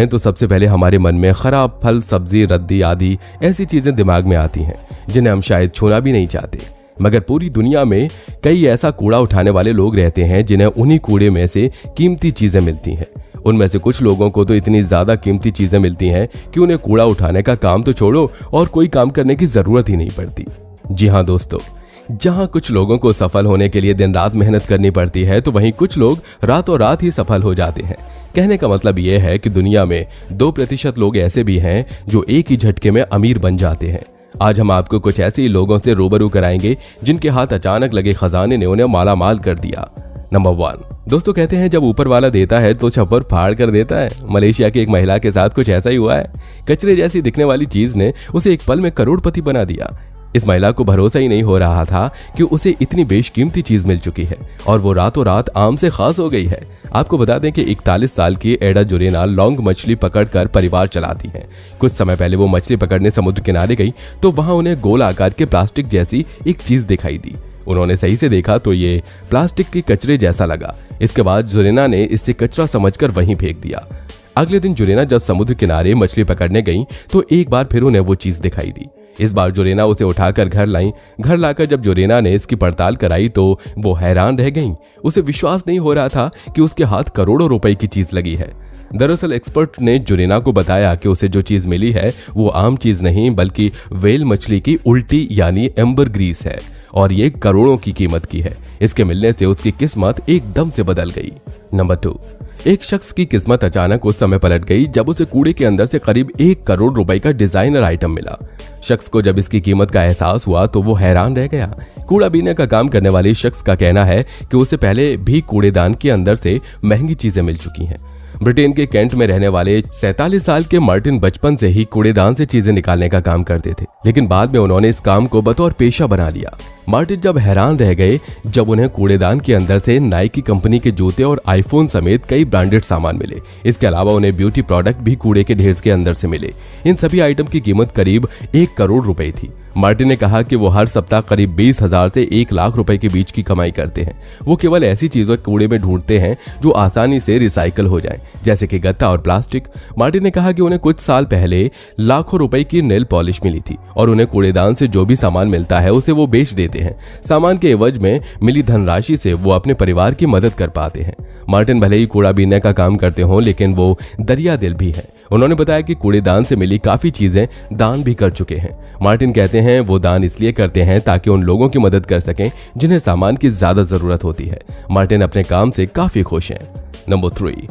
तो सबसे पहले हमारे मन में खराब फल, सब्जी, रद्दी आदि ऐसी चीजें दिमाग में आती हैं जिन्हें हम शायद छूना भी नहीं चाहते। मगर पूरी दुनिया में कई ऐसा कूड़ा उठाने वाले लोग रहते हैं जिन्हें उन्हीं कूड़े में से कीमती चीजें मिलती हैं। उनमें से कुछ लोगों को तो इतनी ज्यादा कीमती चीजें मिलती हैं कि उन्हें कूड़ा उठाने का काम तो छोड़ो और कोई काम करने की जरूरत ही नहीं पड़ती। जी हाँ दोस्तों, जहां कुछ लोगों को सफल होने के लिए दिन रात मेहनत करनी पड़ती है, तो वहीं कुछ लोग रातों रात ही सफल हो जाते हैं। कहने का मतलब यह है कि दुनिया में 2% लोग ऐसे भी हैं जो एक ही झटके में अमीर बन जाते हैं। आज हम आपको कुछ ऐसे ही लोगों से रूबरू कराएंगे जिनके हाथ अचानक लगे खजाने ने उन्हें माला माल कर दिया। नंबर 1, दोस्तों कहते हैं जब ऊपर वाला देता है तो छप्पर फाड़ कर देता है। मलेशिया की एक महिला के साथ कुछ ऐसा ही हुआ है। कचरे जैसी दिखने वाली चीज ने उसे एक पल में करोड़पति बना दिया। इस महिला को भरोसा ही नहीं हो रहा था कि उसे इतनी बेशकीमती चीज मिल चुकी है और वो रातों रात आम से खास हो गई है। आपको बता दें कि 41 साल की एडा जोरेना लॉन्ग मछली पकड़कर परिवार चलाती हैं। कुछ समय पहले वो मछली पकड़ने समुद्र किनारे गई तो वहां उन्हें गोल आकार के प्लास्टिक जैसी एक चीज दिखाई दी। उन्होंने सही से देखा तो ये प्लास्टिक के कचरे जैसा लगा। इसके बाद जोरेना ने इसे कचरा समझकर वहीं फेंक दिया। अगले दिन जोरेना जब समुद्र किनारे मछली पकड़ने गई तो एक बार फिर उन्हें वो चीज दिखाई दी। इस बार जोरेना उसे उठाकर घर लाई। घर लाकर जब जोरेना ने इसकी पड़ताल कराई तो वो हैरान रह गई। उसे विश्वास नहीं हो रहा था कि उसके हाथ करोड़ों रुपए की चीज लगी है। दरअसल एक्सपर्ट ने जोरेना को बताया कि उसे जो चीज मिली है वो आम चीज नहीं बल्कि व्हेल मछली की उल्टी यानी एम्बरग्रीस है और ये करोड़ों की कीमत की है। इसके मिलने से उसकी किस्मत एकदम से बदल गई। नंबर 2, एक शख्स की किस्मत अचानक उस समय पलट गई जब उसे कूड़े के अंदर से करीब 1 करोड़ रुपए का डिजाइनर आइटम मिला। शख्स को जब इसकी कीमत का एहसास हुआ तो वो हैरान रह गया। कूड़ा बीने का काम करने वाले शख्स का कहना है कि उसे पहले भी कूड़ेदान के अंदर से महंगी चीजें मिल चुकी हैं। ब्रिटेन के कैंट में रहने वाले 47 साल के मार्टिन बचपन से ही कूड़ेदान से चीजें निकालने का काम करते थे, लेकिन बाद में उन्होंने इस काम को बतौर पेशा बना लिया। मार्टिन जब हैरान रह गए जब उन्हें कूड़ेदान के अंदर से नाइकी कंपनी के जूते और आईफोन समेत कई ब्रांडेड सामान मिले। इसके अलावा उन्हें ब्यूटी प्रोडक्ट भी कूड़े के ढेर के अंदर से मिले। इन सभी आइटम की कीमत करीब 1 करोड़ रुपए थी। मार्टिन ने कहा कि वो हर सप्ताह करीब 20,000 से 1 लाख रुपए के बीच की कमाई करते हैं। वो केवल ऐसी चीजों कूड़े में ढूंढते हैं जो आसानी से रिसाइकल हो जाएं, जैसे कि गत्ता और प्लास्टिक। मार्टिन ने कहा कि उन्हें कुछ साल पहले लाखों रुपए की नेल पॉलिश मिली थी और उन्हें कूड़ेदान से जो भी सामान मिलता है उसे वो बेच देते हैं। सामान के एवज में मिली धनराशि से वो अपने परिवार की मदद कर पाते हैं। मार्टिन भले ही कूड़ा बीनने का काम करते हों लेकिन वो दरिया दिल भी है। उन्होंने बताया कि कूड़ेदान से मिली काफी चीजें दान भी कर चुके हैं। मार्टिन कहते हैं वो दान इसलिए करते हैं ताकि उन लोगों की मदद कर सकें जिन्हें सामान की ज्यादा जरूरत होती है। मार्टिन अपने काम से काफी खुश हैं। नंबर 3,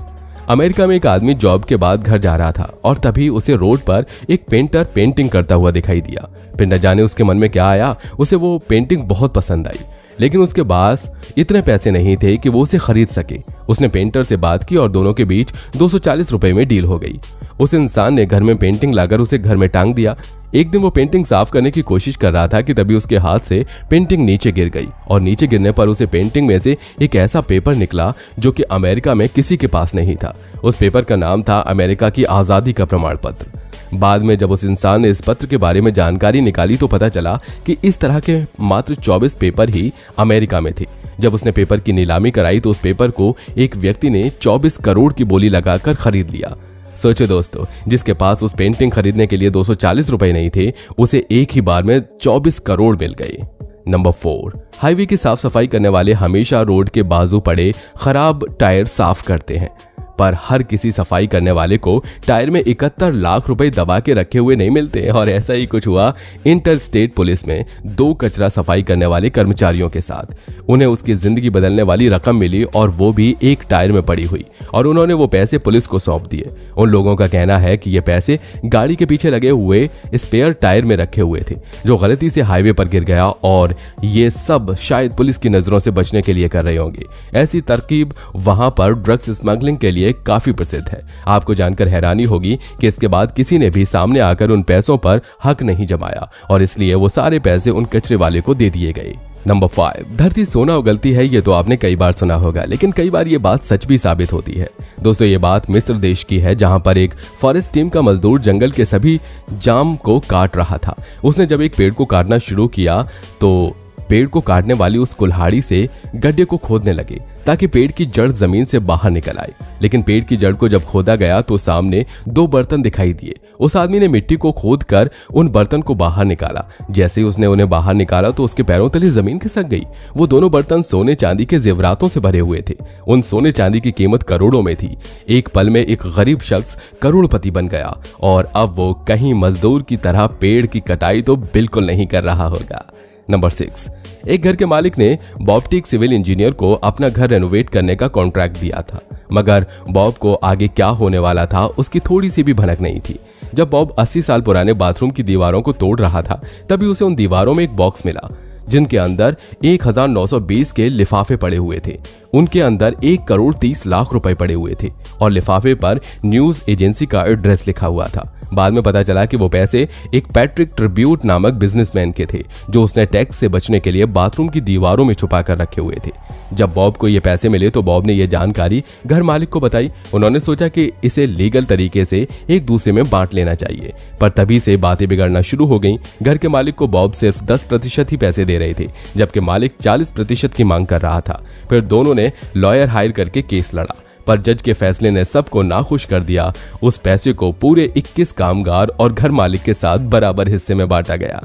अमेरिका में एक आदमी जॉब के बाद घर जा रहा था और तभी उसे रोड पर एक पेंटर पेंटिंग करता हुआ दिखाई दिया। फिर न जाने उसके मन में क्या आया, उसे वो पेंटिंग बहुत पसंद आई, लेकिन उसके पास इतने पैसे नहीं थे कि वो उसे खरीद सके। उसने पेंटर से बात की और दोनों के बीच 240 रुपए में डील हो गई। उस इंसान ने घर में पेंटिंग लाकर उसे घर में टांग दिया। एक दिन वो पेंटिंग साफ करने की कोशिश कर रहा था कि तभी उसके हाथ से पेंटिंग नीचे गिर गई और नीचे गिरने पर उसे पेंटिंग में से एक ऐसा पेपर निकला जो कि अमेरिका में किसी के पास नहीं था। उस पेपर का नाम था अमेरिका की आजादी का प्रमाण पत्र। बाद में जब उस इंसान ने इस पत्र के बारे में जानकारी निकाली तो पता चला कि इस तरह के मात्र 24 पेपर ही अमेरिका में थे। जब उसने पेपर की नीलामी कराई तो उस पेपर को एक व्यक्ति ने 24 करोड़ की बोली लगाकर खरीद लिया। सोचो दोस्तों, जिसके पास उस पेंटिंग खरीदने के लिए 240 रुपए नहीं थे, उसे एक ही बार में 24 करोड़ मिल गए। नंबर 4, हाईवे की साफ सफाई करने वाले हमेशा रोड के बाजू पड़े खराब टायर साफ करते हैं, पर हर किसी सफाई करने वाले को टायर में 71 लाख रुपए दबा के रखे हुए नहीं मिलते। और ऐसा ही कुछ हुआ इंटर स्टेट पुलिस में 2 कचरा सफाई करने वाले कर्मचारियों के साथ। उन्हें उसकी जिंदगी बदलने वाली रकम मिली और वो भी एक टायर में पड़ी हुई, और उन्होंने वो पैसे पुलिस को सौंप दिए। उन लोगों का कहना है कि ये पैसे गाड़ी के पीछे लगे हुए स्पेयर टायर में रखे हुए थे जो गलती से हाईवे पर गिर गया, और ये सब शायद पुलिस की नजरों से बचने के लिए कर रहे होंगे। ऐसी तरकीब वहां पर ड्रग्स स्मगलिंग के लिए काफी प्रसिद्ध है। आपको जानकर हैरानी होगी कि इसके बाद किसी ने भी सामने आकर उन पैसों पर हक नहीं जमाया और इसलिए वो सारे पैसे उन कचरे वाले को दे दिए गए। नंबर 5, धरती सोना उगलती है। ये तो आपने कई बार सुना होगा, लेकिन कई बार ये बात सच भी साबित होती है। दोस्तों, ये बात मिस्र देश की है, जहां पर एक फॉरेस्ट टीम का मजदूर जंगल के सभी जाम को काट रहा था। उसने जब एक पेड़ को काटना शुरू किया तो पेड़ को काटने वाली उस कुल्हाड़ी से गड्ढे को खोदने लगे ताकि पेड़ की जड़ जमीन से बाहर निकल आए। लेकिन पेड़ की जड़ को जब खोदा गया तो सामने 2 बर्तन दिखाई दिए। उस आदमी ने मिट्टी को खोदकर उन बर्तन को बाहर निकाला। जैसे ही उसने उन्हें बाहर निकाला तो उसके पैरों तले जमीन खिसक गई। वो दोनों बर्तन सोने चांदी के जेवरातों से भरे हुए थे। उन सोने चांदी की कीमत करोड़ों में थी। एक पल में एक गरीब शख्स करोड़पति बन गया और अब वो कहीं मजदूर की तरह पेड़ की कटाई तो बिल्कुल नहीं कर रहा होगा। नंबर 6, एक घर के मालिक ने बॉब टी एक सिविल इंजीनियर को अपना घर रेनोवेट करने का कॉन्ट्रैक्ट दिया था, मगर बॉब को आगे क्या होने वाला था उसकी थोड़ी सी भी भनक नहीं थी। जब बॉब 80 साल पुराने बाथरूम की दीवारों को तोड़ रहा था तभी उसे उन दीवारों में एक बॉक्स मिला जिनके अंदर 1920 के लिफाफे पड़े हुए थे। उनके अंदर 1,30,00,000 रुपए पड़े हुए थे और लिफाफे पर न्यूज एजेंसी का एड्रेस लिखा हुआ था। बाद में पता चला कि वो पैसे एक पैट्रिक ट्रिब्यूट नामक बिजनेसमैन के थे जो उसने टैक्स से बचने के लिए बाथरूम की दीवारों में छुपा कर रखे हुए थे। जब बॉब को ये पैसे मिले तो बॉब ने ये जानकारी घर मालिक को बताई। उन्होंने सोचा कि इसे लीगल तरीके से एक दूसरे में बांट लेना चाहिए, पर तभी से बातें बिगड़ना शुरू हो गईं। घर के मालिक को बॉब सिर्फ 10% ही पैसे दे रहे थे, जबकि मालिक 40% की मांग कर रहा था। फिर दोनों ने लॉयर हायर करके केस लड़ा, पर जज के फैसले ने सबको नाखुश कर दिया। उस पैसे को पूरे 21 कामगार और घर मालिक के साथ बराबर हिस्से में बांटा गया।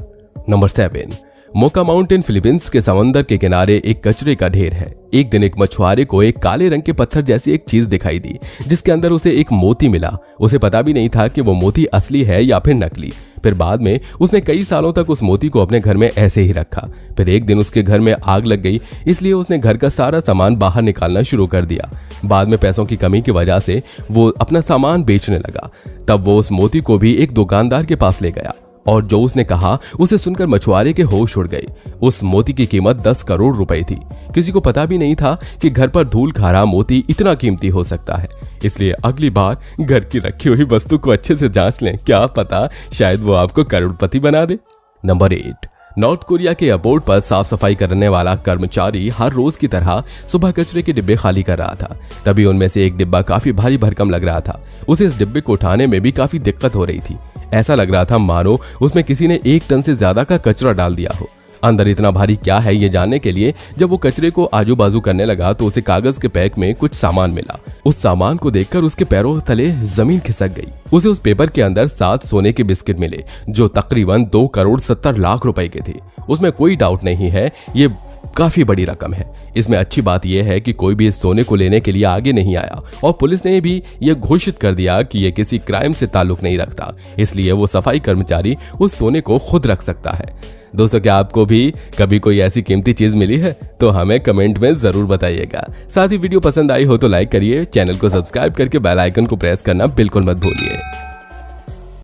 नंबर 7, मोका माउंटेन फिलीपींस के समंदर के किनारे एक कचरे का ढेर है। एक दिन एक मछुआरे को एक काले रंग के पत्थर जैसी एक चीज दिखाई दी जिसके अंदर उसे एक मोती मिला। उसे पता भी नहीं था कि वो मोती असली है या फिर नकली। फिर बाद में उसने कई सालों तक उस मोती को अपने घर में ऐसे ही रखा। फिर एक दिन उसके घर में आग लग गई, इसलिए उसने घर का सारा सामान बाहर निकालना शुरू कर दिया। बाद में पैसों की कमी की वजह से वो अपना सामान बेचने लगा। तब वो उस मोती को भी एक दुकानदार के पास ले गया और जो उसने कहा उसे सुनकर मछुआरे के होश उड़ गए। उस मोती की कीमत 10 करोड़ रुपए थी। किसी को पता भी नहीं था कि घर पर धूल खारा मोती इतना कीमती हो सकता है। इसलिए अगली बार घर की रखी हुई वस्तु को अच्छे से जांच लें, क्या पता शायद वो आपको करोड़पति बना दे। नंबर 8, नॉर्थ कोरिया के एयरपोर्ट पर साफ सफाई करने वाला कर्मचारी हर रोज की तरह सुबह कचरे के डिब्बे खाली कर रहा था। तभी उनमें से एक डिब्बा काफी भारी भरकम लग रहा था। उसे इस डिब्बे को उठाने में भी काफी दिक्कत हो रही थी। ऐसा लग रहा था मानो उसमें किसी ने 1 टन से ज्यादा का कचरा डाल दिया हो। अंदर इतना भारी क्या है ये जानने के लिए जब वो कचरे को आजू बाजू करने लगा तो उसे कागज के पैक में कुछ सामान मिला। उस सामान को देखकर उसके पैरों तले जमीन खिसक गई। उसे उस पेपर के अंदर 7 सोने के बिस्किट मिले जो तकरीबन 2,70,00,000 रुपए के थे। उसमें कोई डाउट नहीं है, ये काफी बड़ी रकम है। इसमें अच्छी बात यह है कि कोई भी इस सोने को लेने के लिए आगे नहीं आया और पुलिस ने भी यह घोषित कर दिया कि यह किसी क्राइम से ताल्लुक नहीं रखता, इसलिए वो सफाई कर्मचारी उस सोने को खुद रख सकता है। दोस्तों, क्या आपको भी कभी कोई ऐसी कीमती चीज मिली है तो हमें कमेंट में जरूर बताइएगा। साथ ही वीडियो पसंद आई हो तो लाइक करिए, चैनल को सब्सक्राइब करके बेल आइकन को प्रेस करना बिल्कुल मत भूलिए।